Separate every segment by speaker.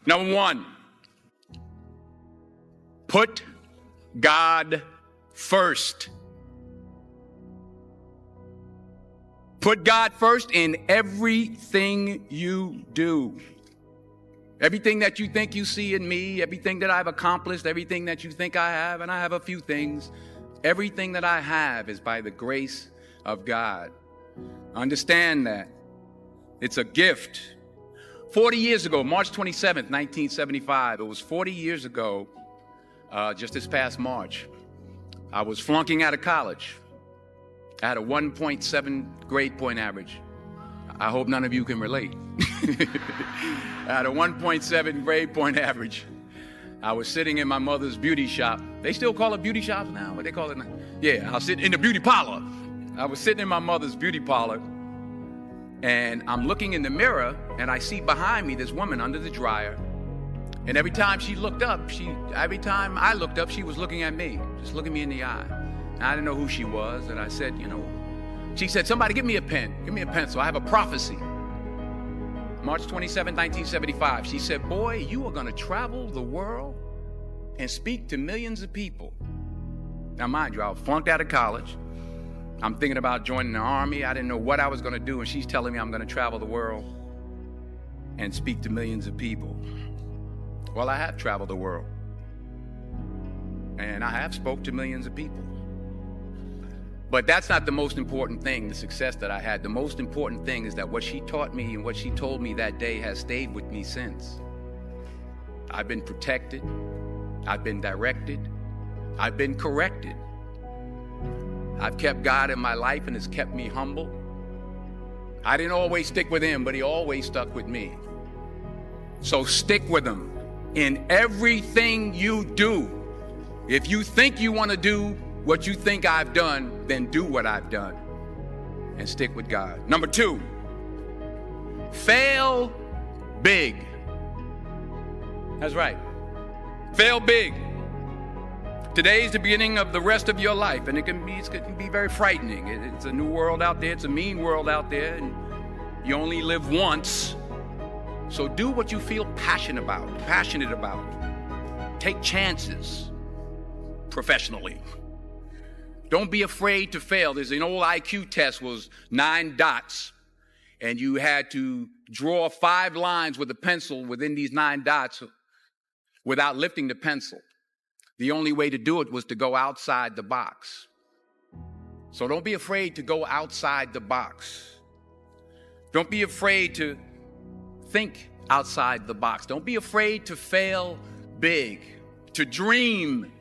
Speaker 1: Number one, put God first. Put God first in everything you do. Everything that you think you see in me, everything that I've accomplished, everything that you think I have, and I have a few things, everything that I have is by the grace of God. Understand that. It's a gift. 40 years ago, March 27th, 1975, it was 40 years ago, just this past March, I was flunking out of college. I had a 1.7 grade point average. I hope none of you can relate. I had a 1.7 grade point average. I was sitting in my mother's beauty shop. They still call it beauty shops now? What they call it now? Yeah, I was sitting in the beauty parlor. I was sitting in my mother's beauty parlor, and I'm looking in the mirror, and I see behind me this woman under the dryer. And every time she looked up, every time I looked up, she was looking at me, just looking me in the eye. And I didn't know who she was, and I said, she said, somebody give me a pen, give me a pencil, I have a prophecy. March 27, 1975, she said, boy, you are gonna travel the world and speak to millions of people. Now mind you, I flunked out of college. I'm thinking about joining the army. I didn't know what I was gonna do, and she's telling me I'm gonna travel the world and speak to millions of people. Well, I have traveled the world, and I have spoke to millions of people. But that's not the most important thing, the success that I had. The most important thing is that what she taught me and what she told me that day has stayed with me since. I've been protected, I've been directed, I've been corrected. I've kept God in my life, and it's kept me humble. I didn't always stick with him, but he always stuck with me. So stick with him in everything you do. If you think you want to do what you think I've done, then do what I've done and stick with God. Number two, fail big. That's right. Fail big. Today is the beginning of the rest of your life, and it can be very frightening. It's a new world out there. It's a mean world out there, and you only live once. So do what you feel passionate about. Take chances professionally. Don't be afraid to fail. There's an old IQ test, was 9 dots, and you had to draw 5 lines with a pencil within these 9 dots without lifting the pencil. The only way to do it was to go outside the box. So don't be afraid to go outside the box. Don't be afraid to think outside the box. Don't be afraid to fail big, to dream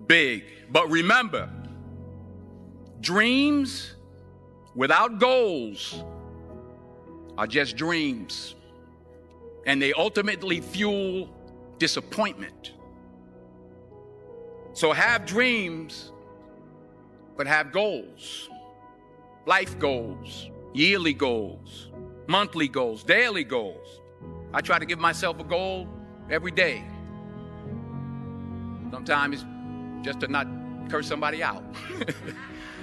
Speaker 1: big. But remember, dreams without goals are just dreams, and they ultimately fuel disappointment. So have dreams, but have goals. Life goals, yearly goals, monthly goals, daily goals. I try to give myself a goal every day. Sometimes just to not curse somebody out.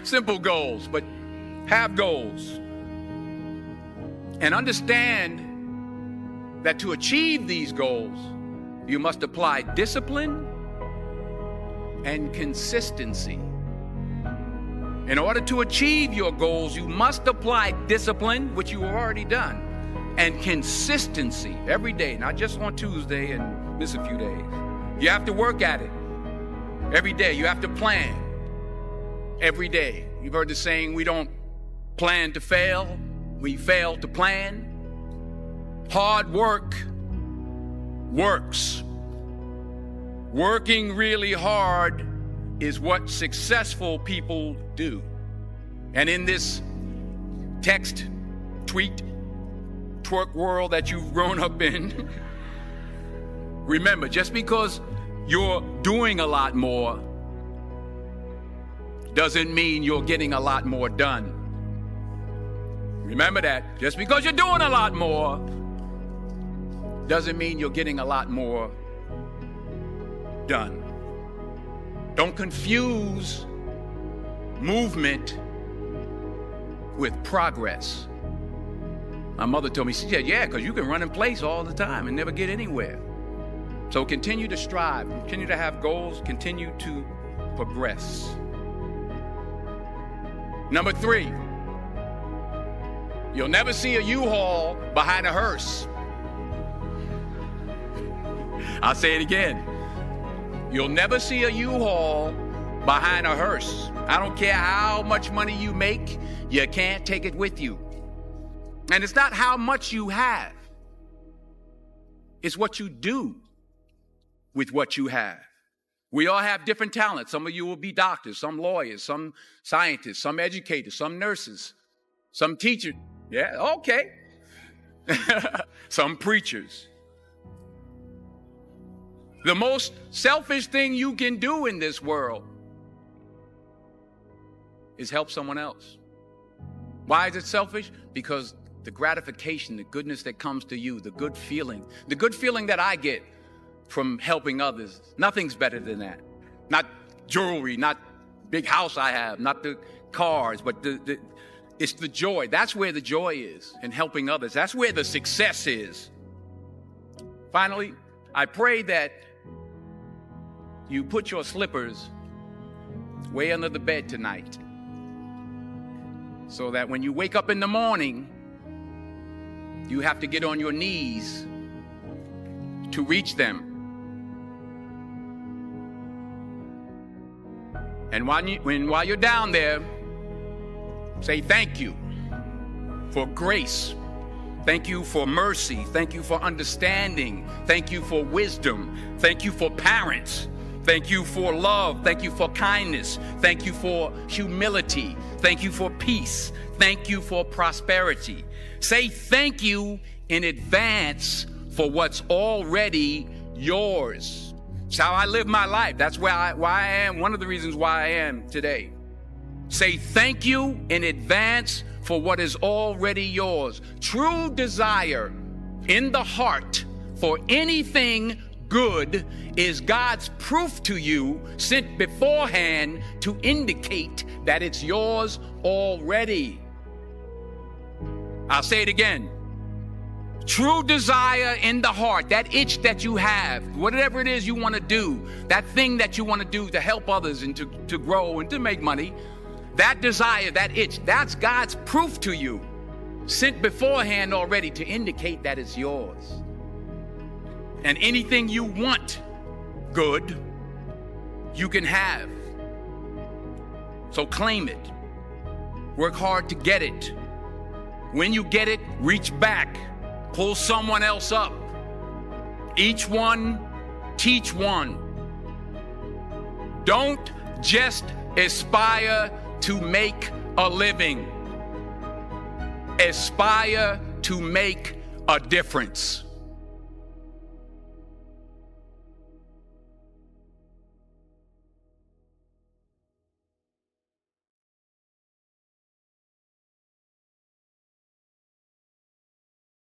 Speaker 1: Simple goals, but have goals. And understand that to achieve these goals, you must apply discipline and consistency. In order to achieve your goals, you must apply discipline, which you have already done, and consistency every day, not just on Tuesday and miss a few days. You have to work at it every day. You have to plan every day. You've heard the saying, we don't plan to fail, we fail to plan. Hard work works. Working really hard is what successful people do. And in this text, tweet, twerk world that you've grown up in, remember, just because you're doing a lot more doesn't mean you're getting a lot more done. Remember that. Just because you're doing a lot more doesn't mean you're getting a lot more done. Don't confuse movement with progress. My mother told me, she said, yeah, because you can run in place all the time and never get anywhere. So continue to strive, continue to have goals, continue to progress. Number 3, you'll never see a U-Haul behind a hearse. I'll say it again. You'll never see a U-Haul behind a hearse. I don't care how much money you make, you can't take it with you. And it's not how much you have. It's what you do with what you have. We all have different talents. Some of you will be doctors, some lawyers, some scientists, some educators, some nurses, some teachers. Yeah, okay. Some preachers. The most selfish thing you can do in this world is help someone else. Why is it selfish? Because the gratification, the goodness that comes to you, the good feeling that I get from helping others, nothing's better than that. Not jewelry, not big house I have, not the cars, but it's the joy. That's where the joy is in helping others. That's where the success is. Finally, I pray that you put your slippers way under the bed tonight, so that when you wake up in the morning, you have to get on your knees to reach them. And while you're down there, say thank you for grace. Thank you for mercy. Thank you for understanding. Thank you for wisdom. Thank you for parents. Thank you for love. Thank you for kindness. Thank you for humility. Thank you for peace. Thank you for prosperity. Say thank you in advance for what's already yours. It's how I live my life. That's why I am, one of the reasons why I am today. Say thank you in advance for what is already yours. True desire in the heart for anything good is God's proof to you, sent beforehand to indicate that it's yours already. I'll say it again. True desire in the heart, that itch that you have, whatever it is you want to do, that thing that you want to do to help others and to grow and to make money, that desire, that itch, that's God's proof to you, sent beforehand already to indicate that it's yours. And anything you want good, you can have. So claim it. Work hard to get it. When you get it, reach back. Pull someone else up. Each one, teach one. Don't just aspire to make a living. Aspire to make a difference.